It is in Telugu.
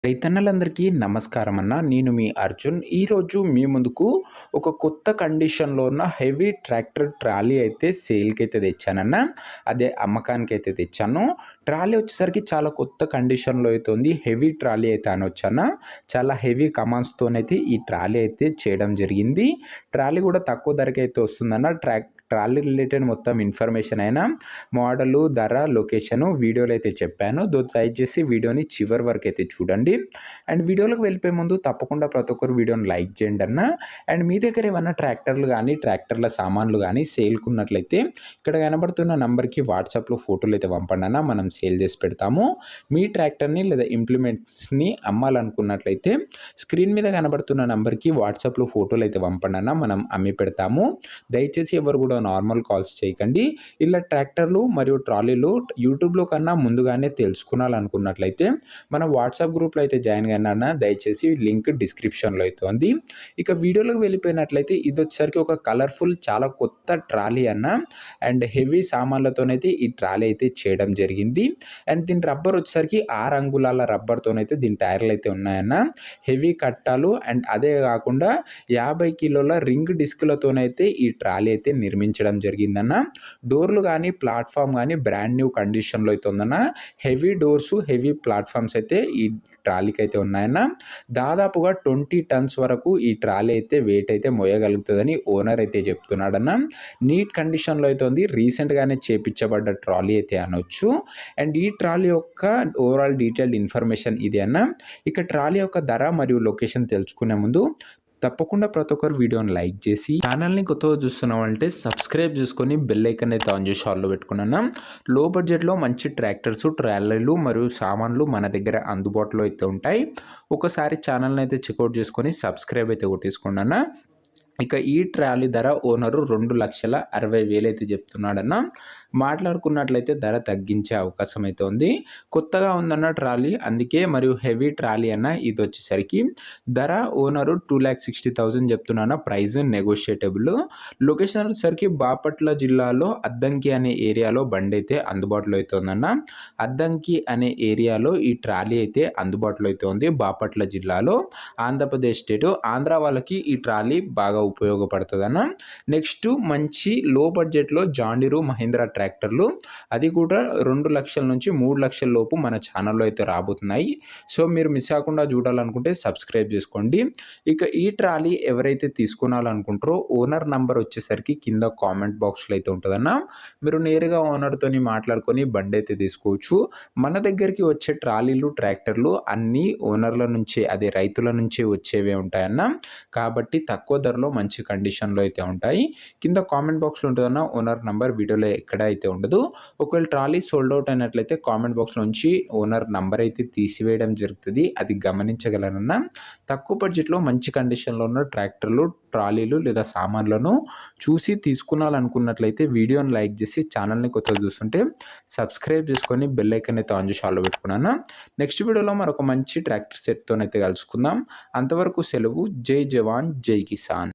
రైతన్నలందరికీ నమస్కారం అన్న. నేను మీ అర్జున్. ఈరోజు మీ ముందుకు ఒక కొత్త కండిషన్‌లో ఉన్న హెవీ ట్రాక్టర్ ట్రాలీ అయితే సేల్‌కైతే తెచ్చానన్న. అదే అమ్మకానికైతే తెచ్చాను. ట్రాలీ వచ్చేసరికి చాలా కొత్త కండిషన్‌లో అయితే ఉంది. హెవీ ట్రాలీ అయితే అనొచ్చన్న. చాలా హెవీ కమాన్స్‌తోనైతే ఈ ట్రాలీ అయితే చేయడం జరిగింది. ట్రాలీ కూడా తక్కువ ధరకైతే వస్తుందన్న. ట్రాలీ రిలేటెడ్ మొత్తం ఇన్ఫర్మేషన్ అయినా మోడలు, ధర, లొకేషను వీడియోలో అయితే చెప్పాను. దయచేసి వీడియోని చివరి వరకు అయితే చూడండి. అండ్ వీడియోలోకి వెళ్ళిపోయే ముందు తప్పకుండా ప్రతి ఒక్కరు వీడియోని లైక్ చేయండి అన్న. అండ్ మీ దగ్గర ఏమన్నా ట్రాక్టర్లు కానీ ట్రాక్టర్ల సామాన్లు కానీ సేల్కున్నట్లయితే ఇక్కడ కనబడుతున్న నంబర్కి వాట్సాప్లో ఫోటోలు అయితే పంపండి అన్న. మనం సేల్ చేసి పెడతాము. మీ ట్రాక్టర్ని లేదా ఇంప్లిమెంట్స్ని అమ్మాలనుకున్నట్లయితే స్క్రీన్ మీద కనబడుతున్న నంబర్కి వాట్సాప్లో ఫోటోలు అయితే పంపండి అన్న. మనం అమ్మి పెడతాము. దయచేసి ఎవరు కూడా నార్మల్ కాల్స్ చేయకండి. ఇలా ట్రాక్టర్లు మరియు ట్రాలీలు యూట్యూబ్లో కన్నా ముందుగానే తెలుసుకోవాలనుకున్నట్లయితే మన వాట్సాప్ గ్రూప్లో అయితే జాయిన్ అయినా దయచేసి లింక్ డిస్క్రిప్షన్లో అయితే ఉంది. ఇక వీడియోలోకి వెళ్ళిపోయినట్లయితే ఇది వచ్చేసరికి ఒక కలర్ఫుల్ చాలా కొత్త ట్రాలీ అన్న. అండ్ హెవీ సామాన్లతోనైతే ఈ ట్రాలీ అయితే చేయడం జరిగింది. అండ్ దీని రబ్బర్ వచ్చేసరికి 6 అంగుళాల రబ్బర్తోనైతే దీని టైర్లు అయితే ఉన్నాయన్న. హెవీ కట్టాలు అండ్ అదే కాకుండా 50 కిలోల రింగ్ డిస్కులతోనైతే ఈ ట్రాలీ అయితే నిర్మించడం జరిగిందన్న. డోర్లు కానీ ప్లాట్ఫామ్ కానీ బ్రాండ్ న్యూ కండిషన్లో అయితే ఉందన్న. హెవీ డోర్సు హెవీ ప్లాట్ఫామ్స్ అయితే ఈ ట్రాలీకి అయితే ఉన్నాయన్న. దాదాపుగా 20 టన్స్ వరకు ఈ ట్రాలీ అయితే వెయిట్ అయితే మోయగలుగుతుందని ఓనర్ అయితే చెప్తున్నాడన్న. నీట్ కండిషన్లో అయితే ఉంది. రీసెంట్గానే చేపించబడ్డ ట్రాలీ అయితే అనొచ్చు. అండ్ ఈ ట్రాలీ యొక్క ఓవరాల్ డీటెయిల్డ్ ఇన్ఫర్మేషన్ ఇది అన్న. ఇక ట్రాలీ యొక్క ధర మరియు లొకేషన్ తెలుసుకునే ముందు తప్పకుండా ప్రతి ఒక్కరు వీడియోని లైక్ చేసి ఛానల్ని కొత్తగా చూస్తున్నామంటే సబ్స్క్రైబ్ చేసుకొని బెల్ ఐకాన్ అయితే ఆన్ చేసి ఆన్లో పెట్టుకున్నాను. లో బడ్జెట్లో మంచి ట్రాక్టర్స్, ట్రాలీలు మరియు సామాన్లు మన దగ్గర అందుబాటులో అయితే ఉంటాయి. ఒకసారి ఛానల్ని అయితే చెక్అవుట్ చేసుకొని సబ్స్క్రైబ్ అయితే కొట్టేసుకున్నాను. ఇక ఈ ట్రాలీ ధర ఓనరు 2,60,000 అయితే చెప్తున్నాడన్న. మాట్లాడుకున్నట్లయితే ధర తగ్గించే అవకాశం అయితే ఉంది. కొత్తగా ఉందన్న ట్రాలీ అందుకే, మరియు హెవీ ట్రాలీ అన్న. ఇది వచ్చేసరికి ధర ఓనరు 2,60,000 చెప్తున్నాను. ప్రైస్ నెగోషియేటబుల్. లొకేషన్ వచ్చేసరికి బాపట్ల జిల్లాలో అద్దంకి అనే ఏరియాలో బండి అయితే అందుబాటులో అయితే ఉందన్న. అద్దంకి అనే ఏరియాలో ఈ ట్రాలీ అయితే అందుబాటులో అయితే ఉంది. బాపట్ల జిల్లాలో, ఆంధ్రప్రదేశ్ స్టేటు. ఆంధ్ర వాళ్ళకి ఈ ట్రాలీ బాగా ఉపయోగపడుతుందన్న. నెక్స్ట్ మంచి లో బడ్జెట్లో జాండీరు, మహీంద్రా ట్రాక్టర్లు, అది కూడా 2 లక్షల నుంచి 3 లక్షల లోపు మన ఛానల్లో అయితే రాబోతున్నాయి. సో మీరు మిస్ అవ్వకుండా చూడాలనుకుంటే సబ్స్క్రైబ్ చేసుకోండి. ఇక ఈ ట్రాలీ ఎవరైతే తీసుకోవాలనుకుంటారో ఓనర్ నంబర్ వచ్చేసరికి కింద కామెంట్ బాక్స్లో అయితే ఉంటుందన్న. మీరు నేరుగా ఓనర్తోని మాట్లాడుకొని బండి అయితే తీసుకోవచ్చు. మన దగ్గరికి వచ్చే ట్రాలీలు, ట్రాక్టర్లు అన్నీ ఓనర్ల నుంచే, అదే రైతుల నుంచే వచ్చేవే ఉంటాయన్న. కాబట్టి తక్కువ ధరలో మంచి కండిషన్లో అయితే ఉంటాయి. కింద కామెంట్ బాక్స్లో ఉంటుందన్న ఓనర్ నంబర్. వీడియోలో ఎక్కడ అయితే ఉండదు. ఒకవేళ ట్రాలీ సోల్డ్ అవుట్ అయినట్లయితే కామెంట్ బాక్స్ నుంచి ఓనర్ నంబర్ అయితే తీసివేయడం జరుగుతుంది. అది గమనించగలనన్న. తక్కువ బడ్జెట్లో మంచి కండిషన్లో ఉన్న ట్రాక్టర్లు, ట్రాలీలు లేదా సామాన్లను చూసి తీసుకున్నాలనుకున్నట్లయితే వీడియోని లైక్ చేసి ఛానల్ని కొత్తగా చూస్తుంటే సబ్స్క్రైబ్ చేసుకొని బెల్ ఐకాన్ అయితే ఆన్ చేసి ఆన్లో పెట్టుకున్నాను. నెక్స్ట్ వీడియోలో మరొక మంచి ట్రాక్టర్ సెట్తోనైతే కలుసుకుందాం. అంతవరకు సెలవు. జై జవాన్, జై కిసాన్.